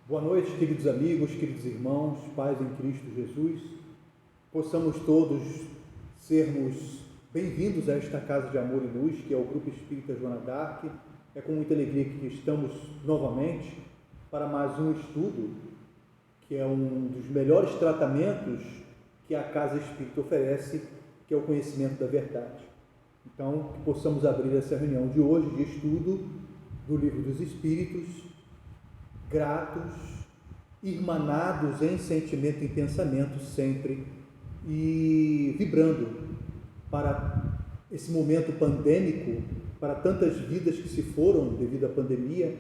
Boa noite, queridos amigos, queridos irmãos, pais em Cristo Jesus. Possamos todos sermos bem-vindos a esta casa de amor e luz, que é o Grupo Espírita Joana d'Arc. É com muita alegria que estamos novamente para mais um estudo, que é um dos melhores tratamentos que a Casa Espírita oferece, que é o conhecimento da verdade. Então, que possamos abrir essa reunião de hoje de estudo do Livro dos Espíritos, gratos, irmanados em sentimento e pensamento sempre, e vibrando para esse momento pandêmico, para tantas vidas que se foram devido à pandemia,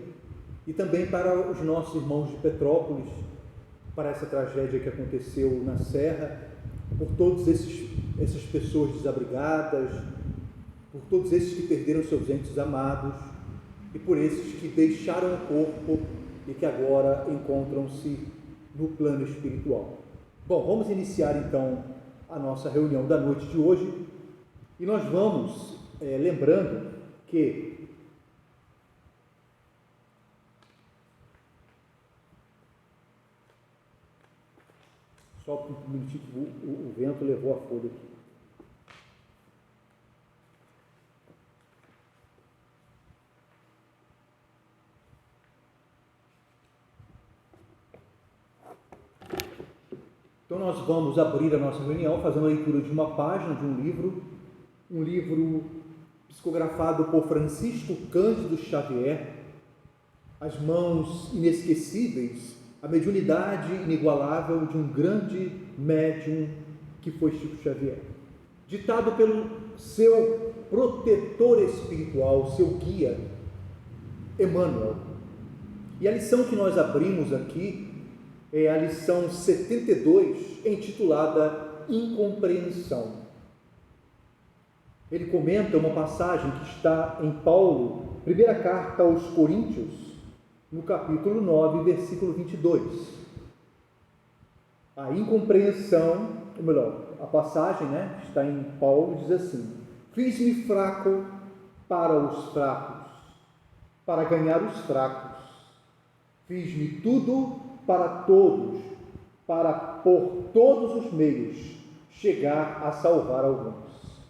e também para os nossos irmãos de Petrópolis, para essa tragédia que aconteceu na Serra, por todas essas pessoas desabrigadas, por todos esses que perderam seus entes amados, e por esses que deixaram o corpo e que agora encontram-se no plano espiritual. Bom, vamos iniciar então a nossa reunião da noite de hoje, e nós vamos lembrando que só um minutinho que o vento levou a folha aqui. Então nós vamos abrir a nossa reunião fazendo a leitura de uma página de um livro psicografado por Francisco Cândido Xavier, As Mãos Inesquecíveis, a mediunidade inigualável de um grande médium que foi Chico Xavier, ditado pelo seu protetor espiritual, seu guia, Emmanuel. E a lição que nós abrimos aqui é a lição 72, intitulada Incompreensão. Ele comenta uma passagem que está em Paulo, primeira carta aos Coríntios, no capítulo 9, versículo 22. A incompreensão, ou melhor, a passagem, está em Paulo, diz assim: fiz-me fraco para os fracos, para ganhar os fracos. Fiz-me tudo para todos, para por todos os meios chegar a salvar alguns.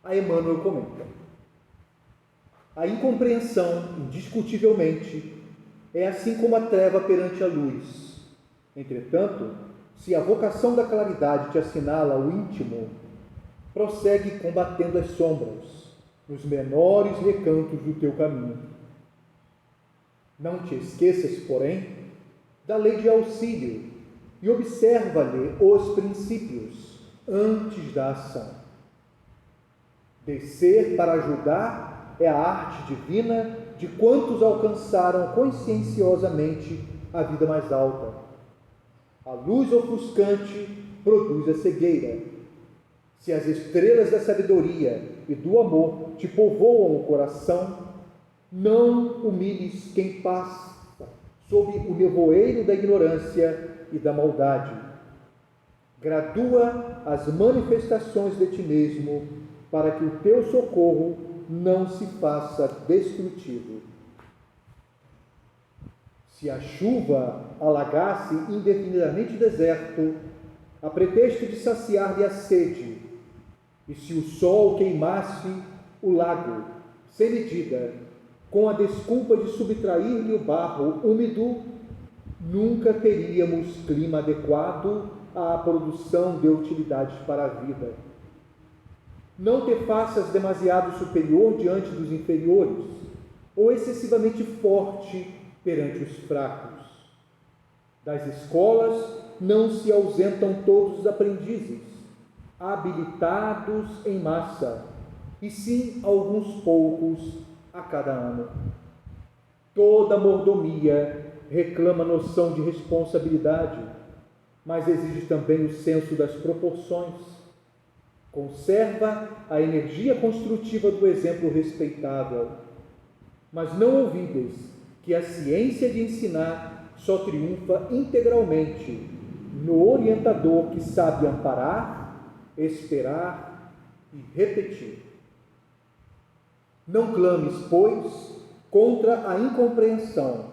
A Emmanuel comenta: a incompreensão, indiscutivelmente, é assim como a treva perante a luz. Entretanto, se a vocação da claridade te assinala o íntimo, prossegue combatendo as sombras, nos menores recantos do teu caminho. Não te esqueças, porém, da lei de auxílio e observa-lhe os princípios antes da ação. Descer para ajudar é a arte divina de quantos alcançaram conscienciosamente a vida mais alta. A luz ofuscante produz a cegueira. Se as estrelas da sabedoria e do amor te povoam o coração, não humilhes quem passa sob o nevoeiro da ignorância e da maldade. Gradua as manifestações de ti mesmo, para que o teu socorro não se faça destrutivo. Se a chuva alagasse indefinidamente o deserto, a pretexto de saciar-lhe a sede, e se o sol queimasse o lago sem medida, com a desculpa de subtrair-lhe o barro úmido, nunca teríamos clima adequado à produção de utilidades para a vida. Não te faças demasiado superior diante dos inferiores, ou excessivamente forte perante os fracos. Das escolas não se ausentam todos os aprendizes, habilitados em massa, e sim alguns poucos a cada ano. Toda mordomia reclama noção de responsabilidade, mas exige também o senso das proporções. Conserva a energia construtiva do exemplo respeitável, mas não olvides que a ciência de ensinar só triunfa integralmente no orientador que sabe amparar, esperar e repetir. Não clames, pois, contra a incompreensão,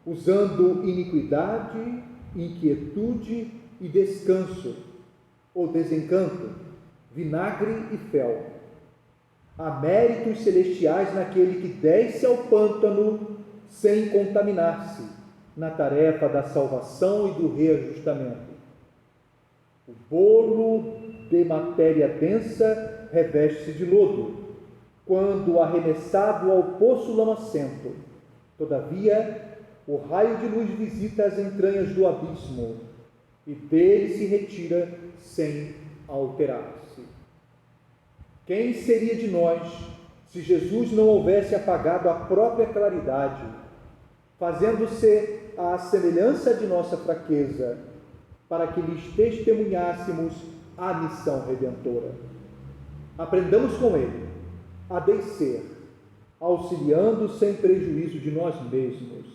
usando iniquidade, inquietude e descanso, ou desencanto, vinagre e fel. Há méritos celestiais naquele que desce ao pântano sem contaminar-se, na tarefa da salvação e do reajustamento. O bolo de matéria densa reveste-se de lodo, quando arremessado ao poço lamacento. Todavia, o raio de luz visita as entranhas do abismo, e dele se retira sem alterar-se. Quem seria de nós se Jesus não houvesse apagado a própria claridade, fazendo-se à semelhança de nossa fraqueza, para que lhes testemunhássemos a missão redentora? Aprendamos com ele a descer, auxiliando sem prejuízo de nós mesmos.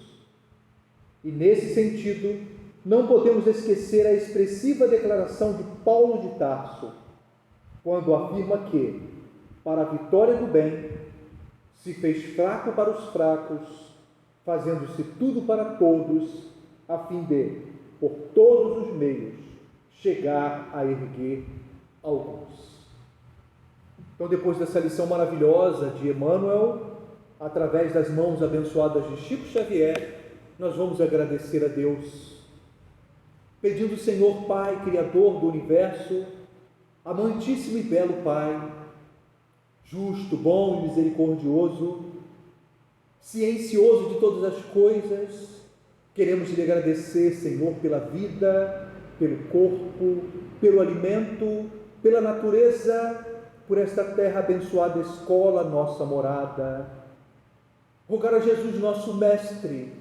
E nesse sentido, não podemos esquecer a expressiva declaração de Paulo de Tarso, quando afirma que, para a vitória do bem, se fez fraco para os fracos, fazendo-se tudo para todos, a fim de, por todos os meios, chegar a erguer alguns. Então, depois dessa lição maravilhosa de Emmanuel, através das mãos abençoadas de Chico Xavier, nós vamos agradecer a Deus, pedindo: Senhor Pai, Criador do Universo, amantíssimo e belo Pai, justo, bom e misericordioso, ciencioso de todas as coisas, queremos lhe agradecer, Senhor, pela vida, pelo corpo, pelo alimento, pela natureza, por esta terra abençoada, escola, nossa morada. Rogar a Jesus, nosso Mestre,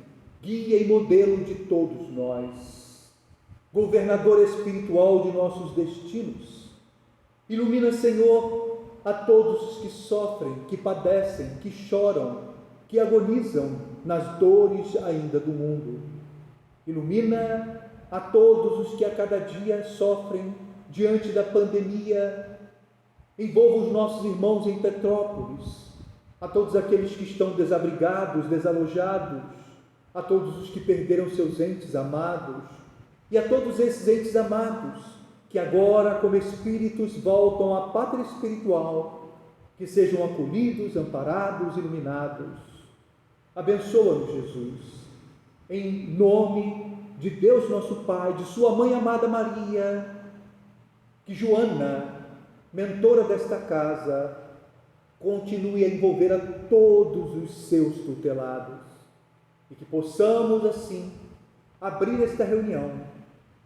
guia e modelo de todos nós, governador espiritual de nossos destinos. Ilumina, Senhor, a todos os que sofrem, que padecem, que choram, que agonizam nas dores ainda do mundo. Ilumina a todos os que a cada dia sofrem diante da pandemia. Envolva os nossos irmãos em Petrópolis, a todos aqueles que estão desabrigados, desalojados, a todos os que perderam seus entes amados, e a todos esses entes amados que agora, como espíritos, voltam à pátria espiritual, que sejam acolhidos, amparados, iluminados. Abençoa-nos, Jesus, em nome de Deus nosso Pai, de sua Mãe amada Maria, que Joana, mentora desta casa, continue a envolver a todos os seus tutelados, e que possamos assim abrir esta reunião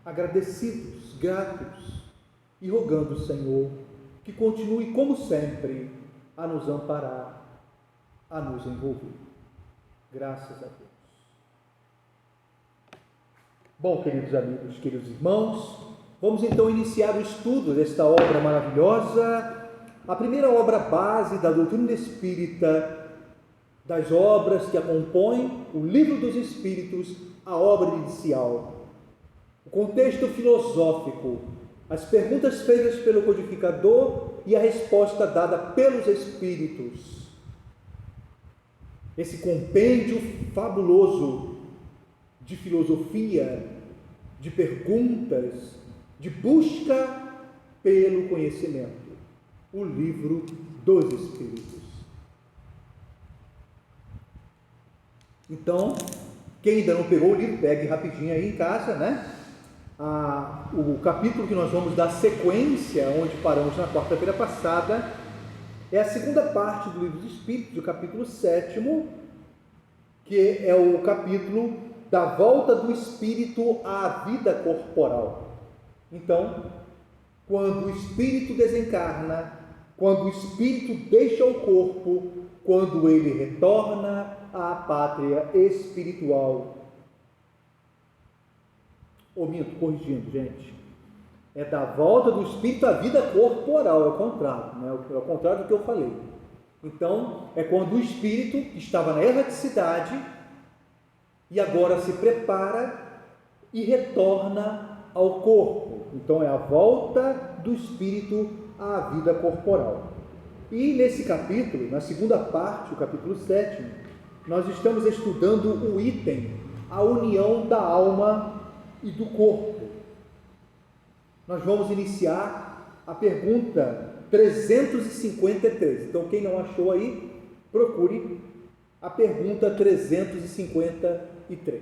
agradecidos, gratos, e rogando, Senhor, que continue como sempre a nos amparar, a nos envolver. Graças a Deus. Bom, queridos amigos, queridos irmãos, vamos então iniciar o estudo desta obra maravilhosa, a primeira obra base da doutrina espírita, das obras que a compõem o Livro dos Espíritos, a obra inicial. O contexto filosófico, as perguntas feitas pelo codificador e a resposta dada pelos Espíritos. Esse compêndio fabuloso de filosofia, de perguntas, de busca pelo conhecimento. O Livro dos Espíritos. Então, quem ainda não pegou o livro, pegue rapidinho aí em casa, né? O capítulo que nós vamos dar sequência, onde paramos na quarta-feira passada, é a segunda parte do Livro dos Espíritos, o capítulo 7º, que é o capítulo da volta do espírito à vida corporal. Então, quando o espírito desencarna, quando o espírito deixa o corpo, quando ele retorna à pátria espiritual. Corrigindo, gente. É da volta do espírito à vida corporal, é o contrário, né? É o contrário do que eu falei. Então, é quando o espírito estava na erraticidade e agora se prepara e retorna ao corpo. Então, é a volta do espírito à vida corporal. E nesse capítulo, na segunda parte, o capítulo 7, nós estamos estudando o item a união da alma e do corpo. Nós vamos iniciar a pergunta 353. Então, quem não achou aí, procure a pergunta 353.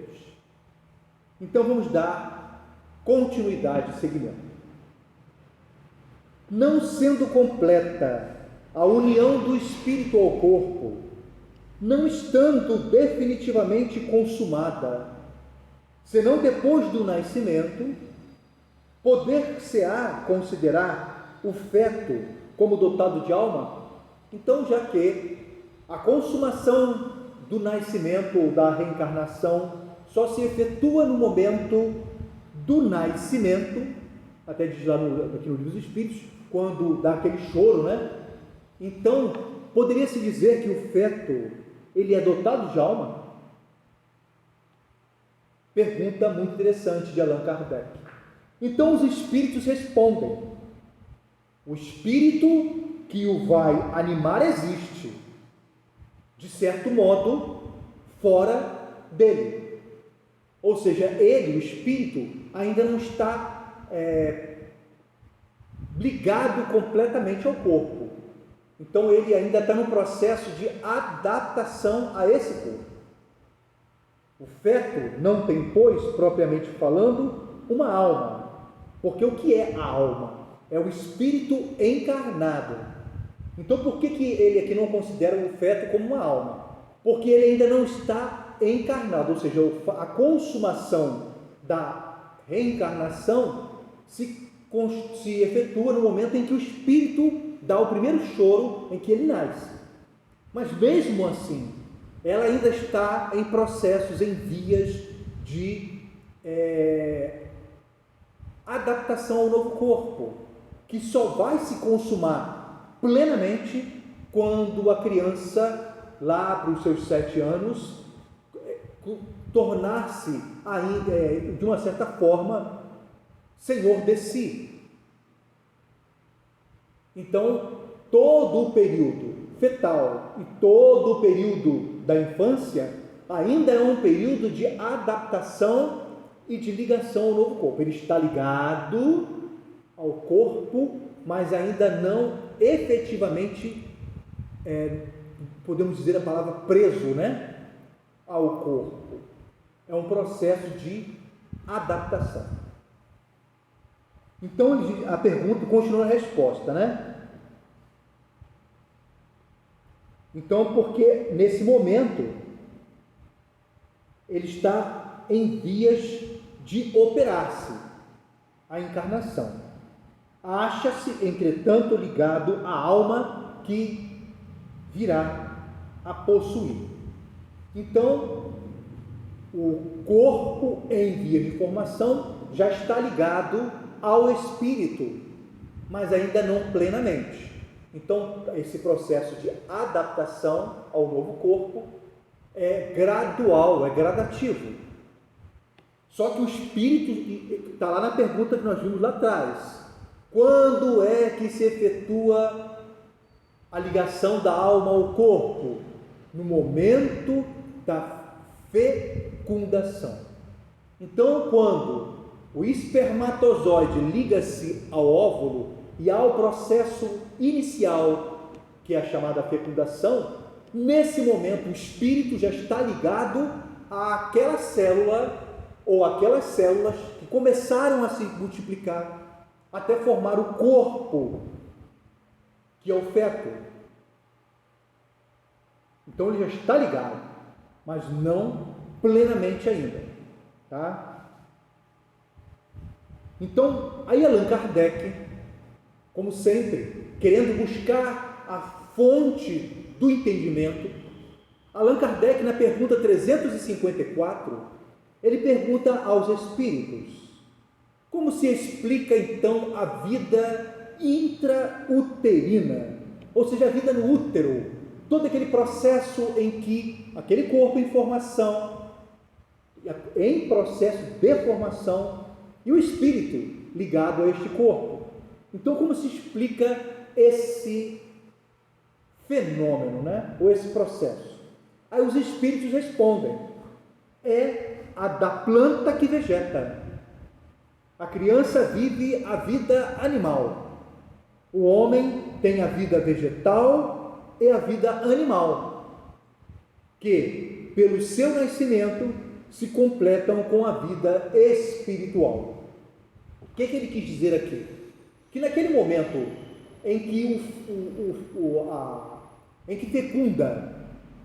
Então, vamos dar continuidade e seguimento. Não sendo completa a união do espírito ao corpo, não estando definitivamente consumada, senão depois do nascimento, poder-se-á considerar o feto como dotado de alma? Então, já que a consumação do nascimento ou da reencarnação só se efetua no momento do nascimento, até diz lá aqui no Livro dos Espíritos, quando dá aquele choro, né? Então, poderia-se dizer que o feto, ele é dotado de alma? Pergunta muito interessante de Allan Kardec. Então, os espíritos respondem: o espírito que o vai animar existe, de certo modo, fora dele. Ou seja, ele, o espírito, ainda não está ligado completamente ao corpo. Então, ele ainda está no processo de adaptação a esse corpo. O feto não tem, pois, propriamente falando, uma alma. Porque o que é a alma? É o espírito encarnado. Então, por que ele aqui não considera o feto como uma alma? Porque ele ainda não está encarnado, ou seja, a consumação da reencarnação se efetua no momento em que o espírito dá o primeiro choro, em que ele nasce. Mas mesmo assim, ela ainda está em processos, em vias de adaptação ao novo corpo, que só vai se consumar plenamente quando a criança, lá para os seus 7 anos, tornar-se, de uma certa forma, senhor de si. Então, todo o período fetal e todo o período da infância ainda é um período de adaptação e de ligação ao novo corpo. Ele está ligado ao corpo, mas ainda não efetivamente, podemos dizer a palavra preso, né, ao corpo. É um processo de adaptação. Então, a pergunta continua a resposta, né? Então, porque nesse momento ele está em vias de operar-se a encarnação. Acha-se, entretanto, ligado à alma que virá a possuir. Então, o corpo em via de formação já está ligado ao espírito, mas ainda não plenamente. Então, esse processo de adaptação ao novo corpo é gradual, é gradativo. Só que o espírito, está lá na pergunta que nós vimos lá atrás: quando é que se efetua a ligação da alma ao corpo? No momento da fecundação. Então, quando o espermatozoide liga-se ao óvulo e ao processo inicial, que é a chamada fecundação, nesse momento o espírito já está ligado àquela célula ou aquelas células que começaram a se multiplicar até formar o corpo, que é o feto. Então ele já está ligado, mas não plenamente ainda, tá? Então, aí Allan Kardec, como sempre, querendo buscar a fonte do entendimento, Allan Kardec, na pergunta 354, ele pergunta aos espíritos: como se explica então a vida intrauterina, ou seja, a vida no útero, todo aquele processo em que aquele corpo em formação, em processo de formação, e o espírito ligado a este corpo. Então, como se explica esse fenômeno, né? Ou esse processo? Aí os espíritos respondem: é a da planta que vegeta. A criança vive a vida animal. O homem tem a vida vegetal e a vida animal, que, pelo seu nascimento, se completam com a vida espiritual. O que ele quis dizer aqui? Que naquele momento em que em que fecunda,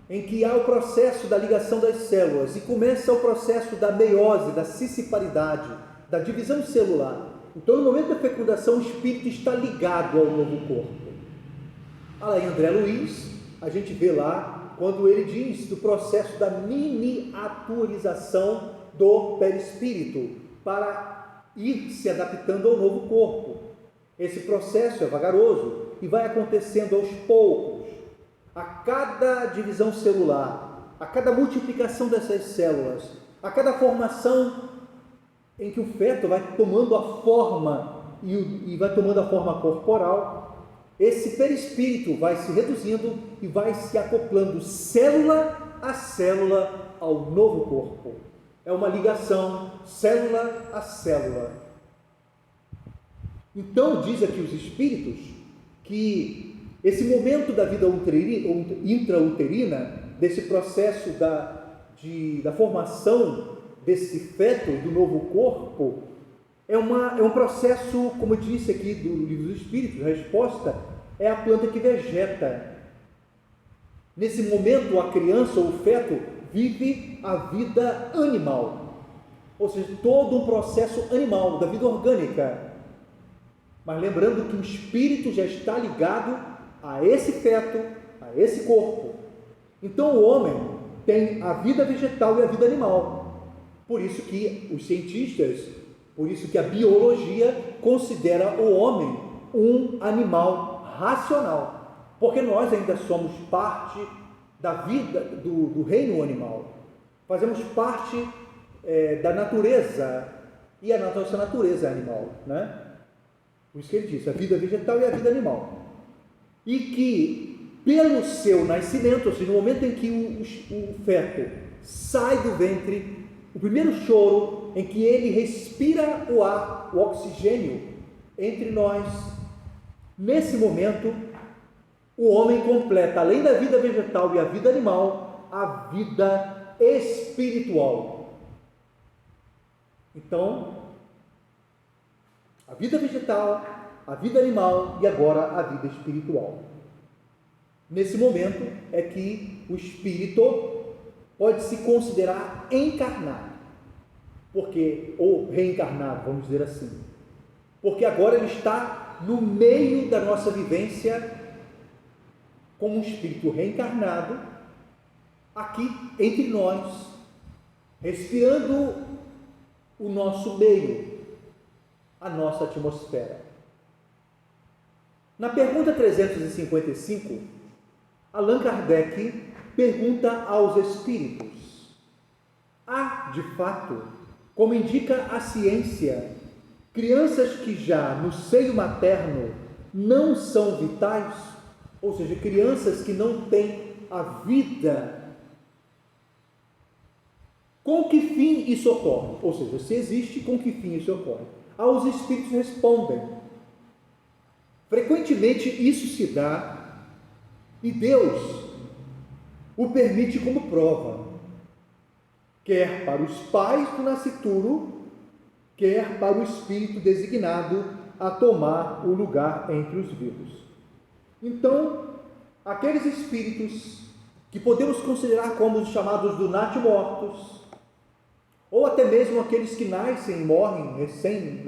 em que há o processo da ligação das células e começa o processo da meiose, da cisciparidade, da divisão celular. Então, no momento da fecundação, o espírito está ligado ao novo corpo. Lá em André Luiz, a gente vê lá, quando ele diz do processo da miniaturização do perispírito, para ir se adaptando ao novo corpo. Esse processo é vagaroso e vai acontecendo aos poucos. A cada divisão celular, a cada multiplicação dessas células, a cada formação em que o feto vai tomando a forma e vai tomando a forma corporal, esse perispírito vai se reduzindo e vai se acoplando célula a célula ao novo corpo. É uma ligação célula a célula. Então, diz aqui os espíritos que esse momento da vida intrauterina, desse processo da formação desse feto, do novo corpo, é um processo, como eu disse aqui do Livro dos Espíritos, a resposta é a planta que vegeta. Nesse momento, a criança ou o feto vive a vida animal, ou seja, todo um processo animal, da vida orgânica. Mas lembrando que o espírito já está ligado a esse feto, a esse corpo. Então o homem tem a vida vegetal e a vida animal. Por isso que os cientistas, por isso que a biologia considera o homem um animal racional, porque nós ainda somos parte da vida do reino animal, fazemos parte da natureza, e a nossa natureza é animal, né? Por isso que ele disse, a vida vegetal e a vida animal. E que, pelo seu nascimento, ou seja, no momento em que o feto sai do ventre, o primeiro choro em que ele respira o ar, o oxigênio entre nós, nesse momento, o homem completa, além da vida vegetal e a vida animal, a vida espiritual. Então, a vida vegetal, a vida animal e agora a vida espiritual. Nesse momento é que o espírito pode se considerar encarnado, ou reencarnado, vamos dizer assim, porque agora ele está no meio da nossa vivência como um espírito reencarnado, aqui entre nós, respirando o nosso meio, a nossa atmosfera. Na pergunta 355, Allan Kardec pergunta aos espíritos: há, de fato, como indica a ciência, crianças que já no seio materno não são vitais? Ou seja, crianças que não têm a vida. Com que fim isso ocorre? Ou seja, se existe, com que fim isso ocorre? Os espíritos respondem: frequentemente isso se dá e Deus o permite como prova, quer para os pais do nascituro, quer para o espírito designado a tomar o lugar entre os vivos. Então, aqueles espíritos que podemos considerar como os chamados do natimortos, ou até mesmo aqueles que nascem e morrem recém,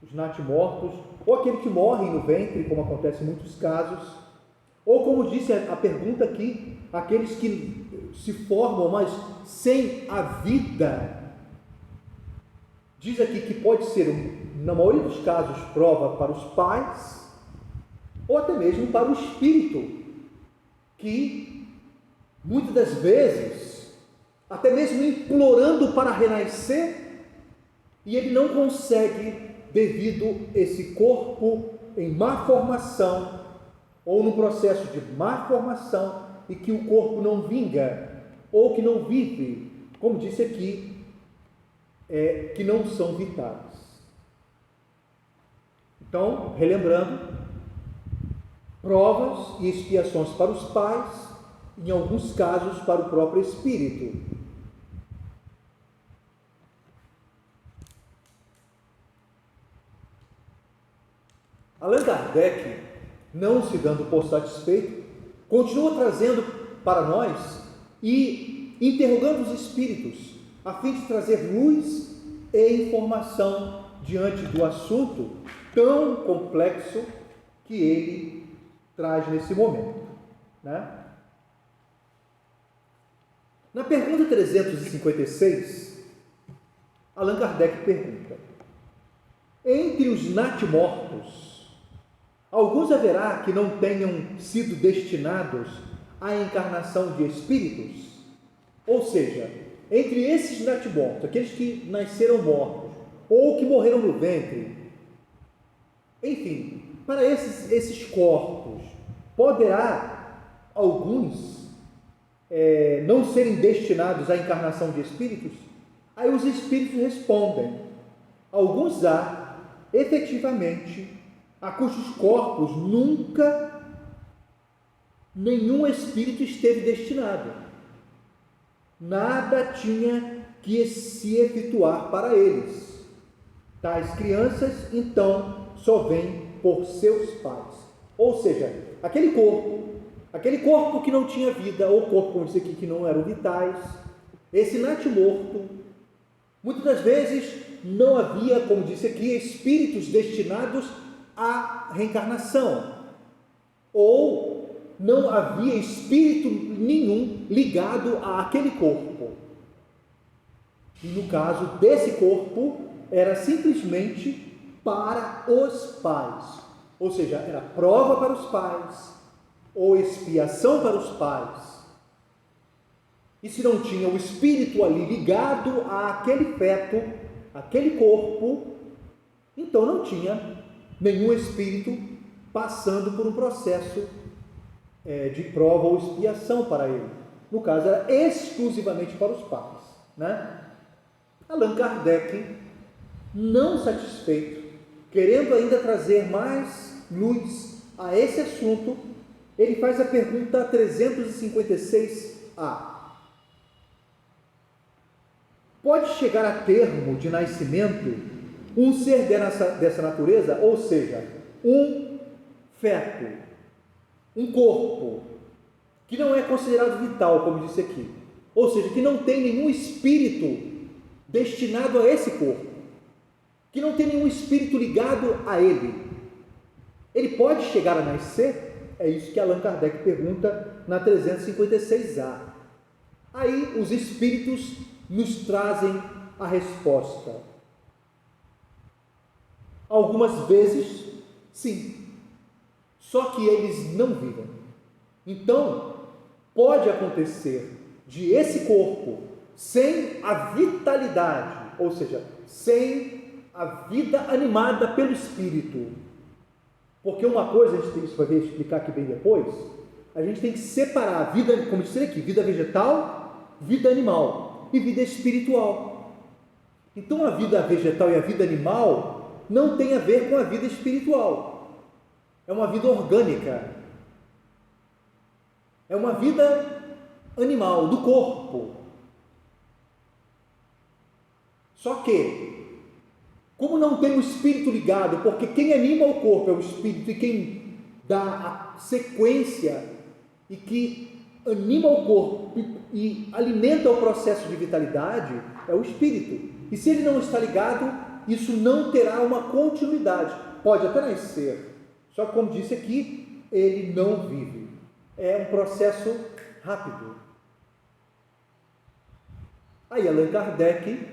os natimortos, ou aqueles que morrem no ventre, como acontece em muitos casos, ou como disse a pergunta aqui, aqueles que se formam, mas sem a vida. Diz aqui que pode ser, na maioria dos casos, prova para os pais, ou até mesmo para o espírito, que muitas das vezes, até mesmo implorando para renascer, e ele não consegue devido a esse corpo em má formação, ou no processo de má formação, e que o corpo não vinga, ou que não vive como disse aqui, que não são vitais. Então, relembrando, provas e expiações para os pais, em alguns casos para o próprio espírito. Allan Kardec, não se dando por satisfeito, continua trazendo para nós e interrogando os espíritos, a fim de trazer luz e informação diante do assunto tão complexo que ele traz nesse momento, né? Na pergunta 356, Allan Kardec pergunta: entre os natimortos, alguns haverá que não tenham sido destinados à encarnação de espíritos? Ou seja, entre esses natimortos, aqueles que nasceram mortos, ou que morreram no ventre, enfim, para esses corpos, poderá alguns não serem destinados à encarnação de espíritos? Aí os espíritos respondem: alguns há, efetivamente, a cujos corpos nunca nenhum espírito esteve destinado. Nada tinha que se efetuar para eles. Tais crianças, então, só vêm por seus pais. Ou seja, aquele corpo que não tinha vida, ou corpo, como disse aqui, que não eram vitais, esse natimorto, muitas das vezes não havia, como disse aqui, espíritos destinados à reencarnação, ou não havia espírito nenhum ligado àquele corpo. E no caso desse corpo, era simplesmente para os pais, ou seja, era prova para os pais, ou expiação para os pais. E se não tinha o espírito ali ligado àquele feto, àquele corpo, então não tinha nenhum espírito passando por um processo de prova ou expiação para ele. No caso, era exclusivamente para os pais, né? Allan Kardec, não satisfeito, querendo ainda trazer mais luz a esse assunto, ele faz a pergunta 356A. Pode chegar a termo de nascimento um ser dessa natureza, ou seja, um feto, um corpo, que não é considerado vital, como disse aqui, ou seja, que não tem nenhum espírito destinado a esse corpo, que não tem nenhum espírito ligado a ele. Ele pode chegar a nascer? É isso que Allan Kardec pergunta na 356A. Aí os espíritos nos trazem a resposta. Algumas vezes, sim, só que eles não vivem. Então, pode acontecer de esse corpo, sem a vitalidade, ou seja, sem a vida animada pelo espírito. Porque uma coisa, a gente vai explicar aqui bem depois, a gente tem que separar a vida, como disse aqui, vida vegetal, vida animal e vida espiritual. Então a vida vegetal e a vida animal não tem a ver com a vida espiritual. É uma vida orgânica. É uma vida animal, do corpo. Só que, como não tem o espírito ligado, porque quem anima o corpo é o espírito, e quem dá a sequência e que anima o corpo e alimenta o processo de vitalidade é o espírito. E se ele não está ligado, isso não terá uma continuidade. Pode até nascer, só que, como disse aqui, ele não vive. É um processo rápido. Aí Allan Kardec,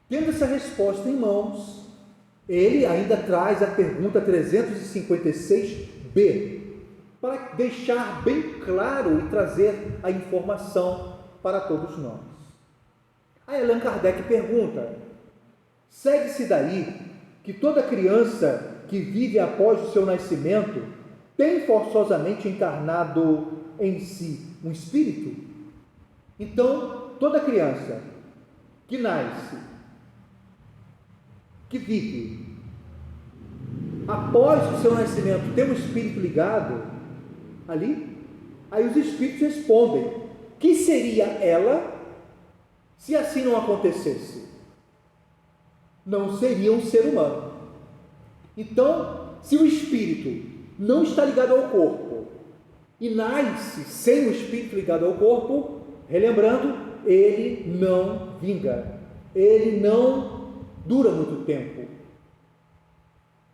tendo essa resposta em mãos, ele ainda traz a pergunta 356B, para deixar bem claro e trazer a informação para todos nós. Aí Allan Kardec pergunta: segue-se daí que toda criança que vive após o seu nascimento tem forçosamente encarnado em si um espírito? Então, toda criança que nasce, que vive, após o seu nascimento, tem um espírito ligado ali, aí os espíritos respondem: que seria ela se assim não acontecesse? Não seria um ser humano. Então, se o espírito não está ligado ao corpo e nasce sem o espírito ligado ao corpo, relembrando, ele não vinga, ele não dura muito tempo,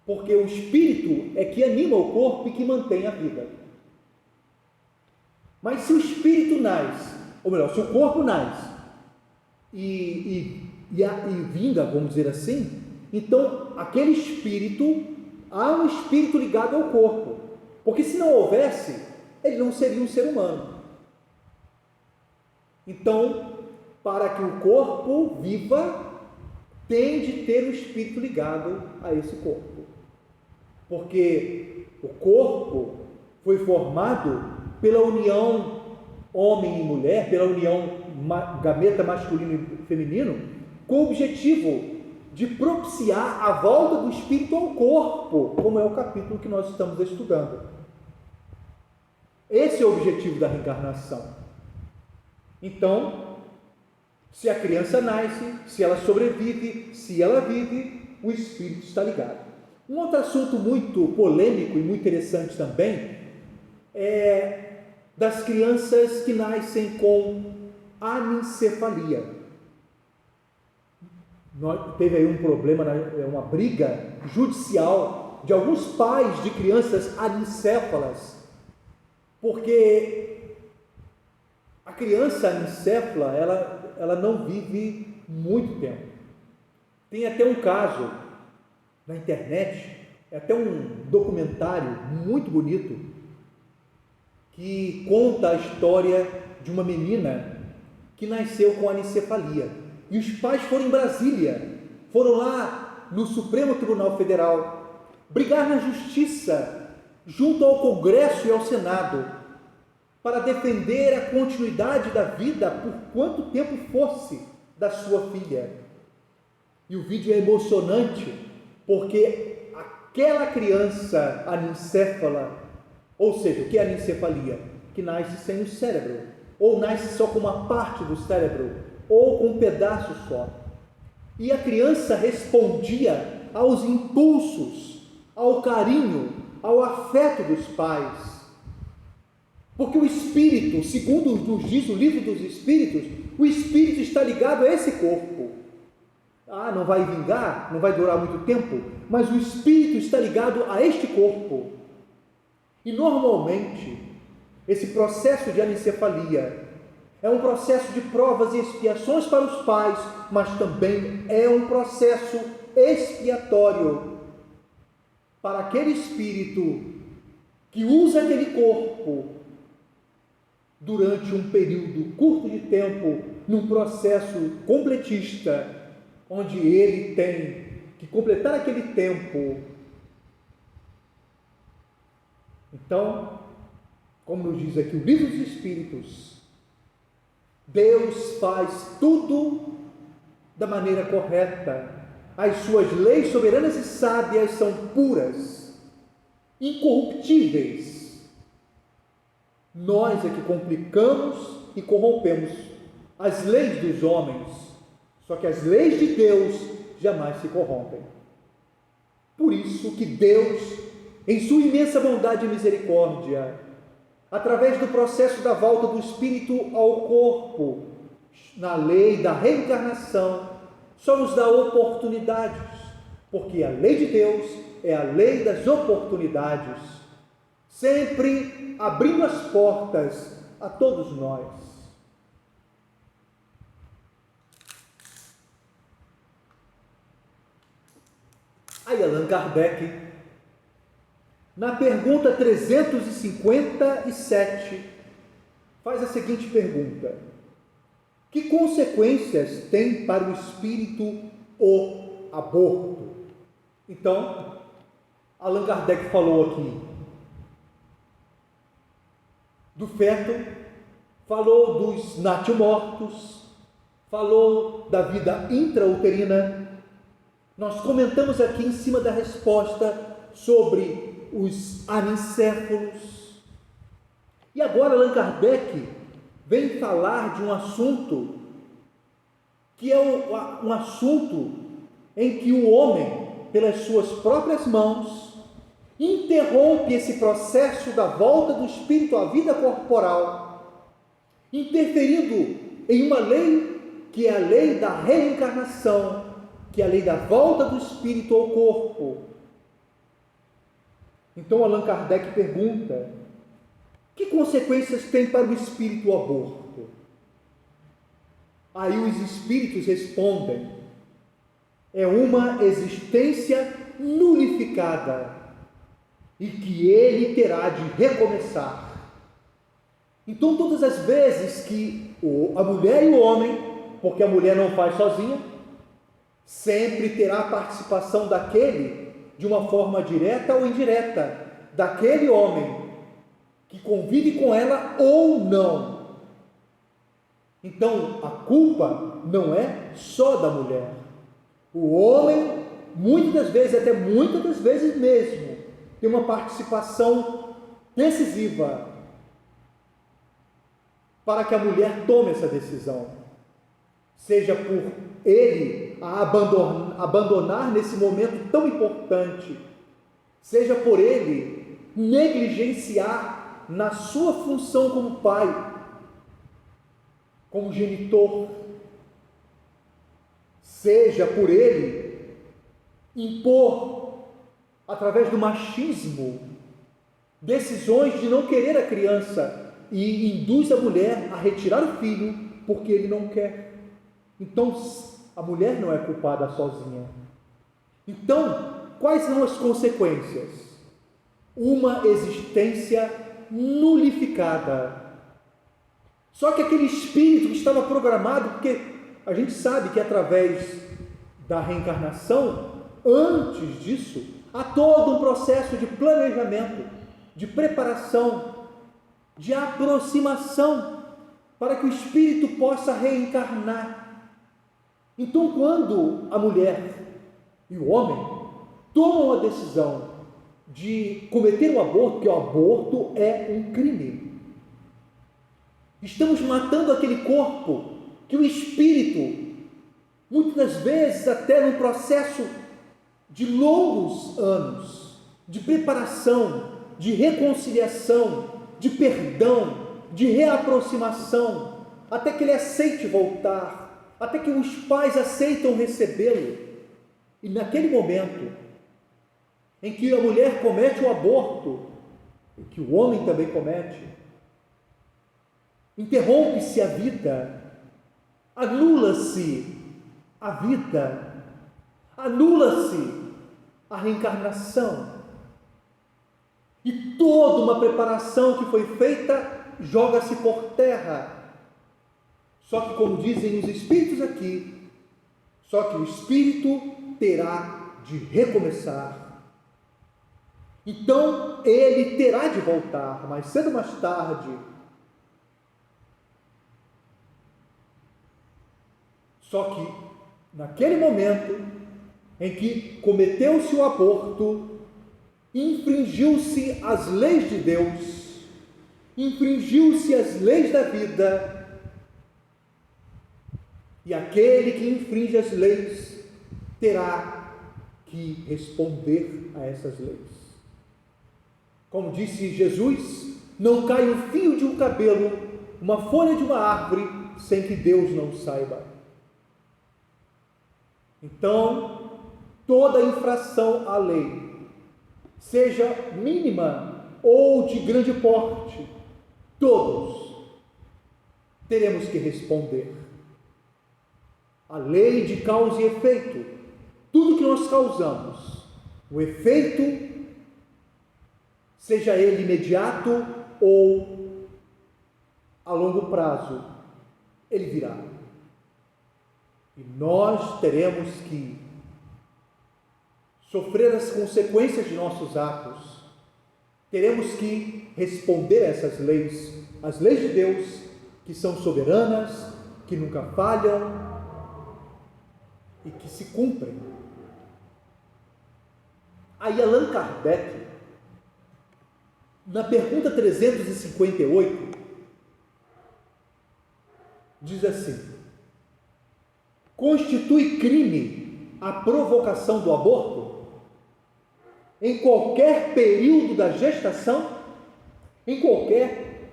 porque o espírito é que anima o corpo e que mantém a vida. Mas se o espírito nasce, ou melhor, se o corpo nasce e vinga, vamos dizer assim, então aquele espírito, há um espírito ligado ao corpo, porque se não houvesse, ele não seria um ser humano. Então, para que o corpo viva, tem de ter o espírito ligado a esse corpo, porque o corpo foi formado pela união homem e mulher, pela união gameta masculino e feminino, com o objetivo de propiciar a volta do espírito ao corpo, como é o capítulo que nós estamos estudando. Esse é o objetivo da reencarnação. Então, se a criança nasce, se ela sobrevive, se ela vive, o espírito está ligado. Um outro assunto muito polêmico e muito interessante também é das crianças que nascem com anencefalia. Teve aí um problema, uma briga judicial de alguns pais de crianças anencéfalas, porque a criança anencéfala, ela não vive muito tempo. Tem até um caso na internet, é até um documentário muito bonito, que conta a história de uma menina que nasceu com anencefalia. E os pais foram em Brasília, foram lá no Supremo Tribunal Federal, brigar na justiça, junto ao Congresso e ao Senado, para defender a continuidade da vida por quanto tempo fosse da sua filha. E o vídeo é emocionante, porque aquela criança anencéfala, ou seja, o que é anencefalia? Que nasce sem o cérebro, ou nasce só com uma parte do cérebro, ou com um pedaço só. E a criança respondia aos impulsos, ao carinho, ao afeto dos pais. Porque o espírito, segundo nos diz o livro dos espíritos, o espírito está ligado a esse corpo. Não vai vingar, não vai durar muito tempo, mas o espírito está ligado a este corpo. E normalmente, esse processo de anencefalia é um processo de provas e expiações para os pais, mas também é um processo expiatório para aquele espírito que usa aquele corpo durante um período curto de tempo, num processo completista, onde ele tem que completar aquele tempo. Então, como nos diz aqui o livro dos Espíritos, Deus faz tudo da maneira correta. As suas leis soberanas e sábias são puras, incorruptíveis. Nós é que complicamos e corrompemos as leis dos homens, só que as leis de Deus jamais se corrompem. Por isso que Deus, em sua imensa bondade e misericórdia, através do processo da volta do espírito ao corpo, na lei da reencarnação, só nos dá oportunidades, porque a lei de Deus é a lei das oportunidades, sempre abrindo as portas a todos nós. Aí Allan Kardec, na pergunta 357, faz a seguinte pergunta: que consequências tem para o espírito o aborto? Então, Allan Kardec falou aqui do feto, falou dos natimortos, falou da vida intrauterina. Nós comentamos aqui em cima da resposta sobre os anencéfalos. E agora Allan Kardec vem falar de um assunto que é um assunto em que o homem, pelas suas próprias mãos, interrompe esse processo da volta do espírito à vida corporal, interferindo em uma lei que é a lei da reencarnação, que é a lei da volta do espírito ao corpo. Então Allan Kardec pergunta: que consequências tem para o espírito o aborto? Aí os espíritos respondem: é uma existência nulificada e que ele terá de recomeçar. Então, todas as vezes que a mulher e o homem, porque a mulher não faz sozinha, sempre terá a participação daquele, de uma forma direta ou indireta, daquele homem que convive com ela ou não. Então, a culpa não é só da mulher. O homem, muitas das vezes mesmo, tem uma participação decisiva para que a mulher tome essa decisão, seja por ele a abandonar nesse momento tão importante, seja por ele negligenciar na sua função como pai, como genitor, seja por ele impor, através do machismo, decisões de não querer a criança e induz a mulher a retirar o filho porque ele não quer. Então, a mulher não é culpada sozinha. Então, quais são as consequências? Uma existência nulificada. Só que aquele espírito que estava programado, porque a gente sabe que através da reencarnação, antes disso, há todo um processo de planejamento, de preparação, de aproximação, para que o espírito possa reencarnar. Então, quando a mulher e o homem tomam a decisão de cometer o aborto, porque o aborto é um crime, estamos matando aquele corpo que o espírito, muitas das vezes até num processo de longos anos, de preparação, de reconciliação, de perdão, de reaproximação, até que ele aceite voltar, até que os pais aceitam recebê-lo. E naquele momento em que a mulher comete o aborto, e que o homem também comete, interrompe-se a vida, anula-se a vida, anula-se a reencarnação, e toda uma preparação que foi feita joga-se por terra. Só que, como dizem os espíritos aqui, só que o espírito terá de recomeçar. Então ele terá de voltar, mais cedo ou mais tarde. Só que naquele momento em que cometeu-se o aborto, infringiu-se as leis de Deus, infringiu-se as leis da vida, e aquele que infringe as leis terá que responder a essas leis. Como disse Jesus, não cai um fio de um cabelo, uma folha de uma árvore, sem que Deus não saiba. Então, toda infração à lei, seja mínima ou de grande porte, todos teremos que responder. A lei de causa e efeito, tudo que nós causamos, o efeito, seja ele imediato ou a longo prazo, ele virá. E nós teremos que sofrer as consequências de nossos atos, teremos que responder a essas leis, as leis de Deus, que são soberanas, que nunca falham e que se cumprem. Aí Allan Kardec, na pergunta 358, diz assim: constitui crime a provocação do aborto em qualquer período da gestação? Em qualquer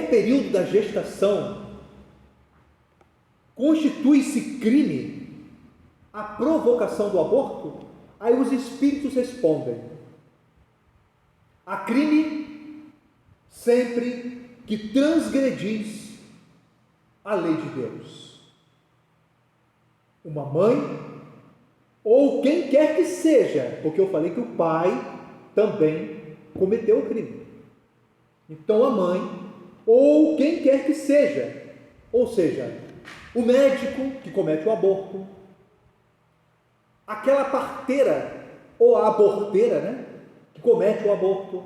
período da gestação, constitui-se crime a provocação do aborto? Aí os espíritos respondem: há crime sempre que transgredis a lei de Deus. Uma mãe, ou quem quer que seja, porque eu falei que o pai também cometeu o crime. Então a mãe, ou quem quer que seja, ou seja, o médico que comete o aborto, aquela parteira ou a aborteira, né, que comete o aborto,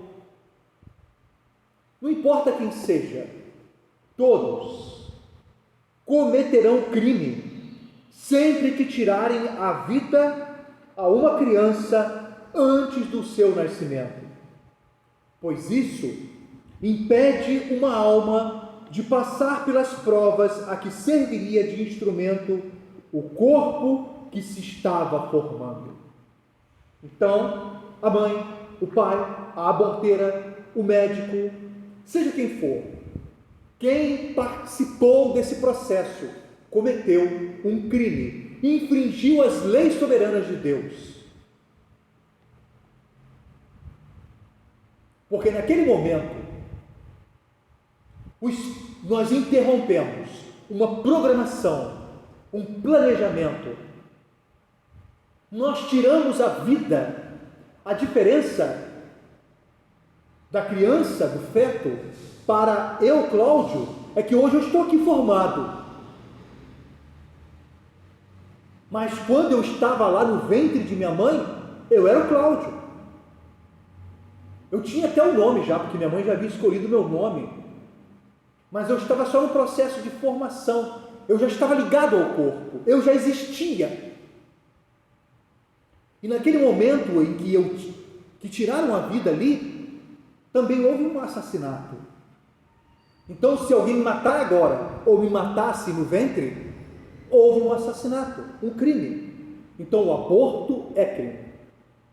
não importa quem seja, todos cometerão crime sempre que tirarem a vida a uma criança antes do seu nascimento, pois isso impede uma alma de passar pelas provas a que serviria de instrumento o corpo que se estava formando. Então, a mãe, o pai, a aborteira, o médico, seja quem for, quem participou desse processo, cometeu um crime, infringiu as leis soberanas de Deus. Porque naquele momento, nós interrompemos uma programação, um planejamento. Nós tiramos a vida. A diferença da criança, do feto, para eu, Cláudio, é que hoje eu estou aqui formado. Mas quando eu estava lá no ventre de minha mãe, eu era o Cláudio. Eu tinha até o nome já, porque minha mãe já havia escolhido o meu nome. Mas eu estava só no processo de formação. Eu já estava ligado ao corpo. Eu já existia. E naquele momento em que tiraram a vida ali, também houve um assassinato. Então, se alguém me matar agora, ou me matasse no ventre, houve um assassinato, um crime. Então, o aborto é crime.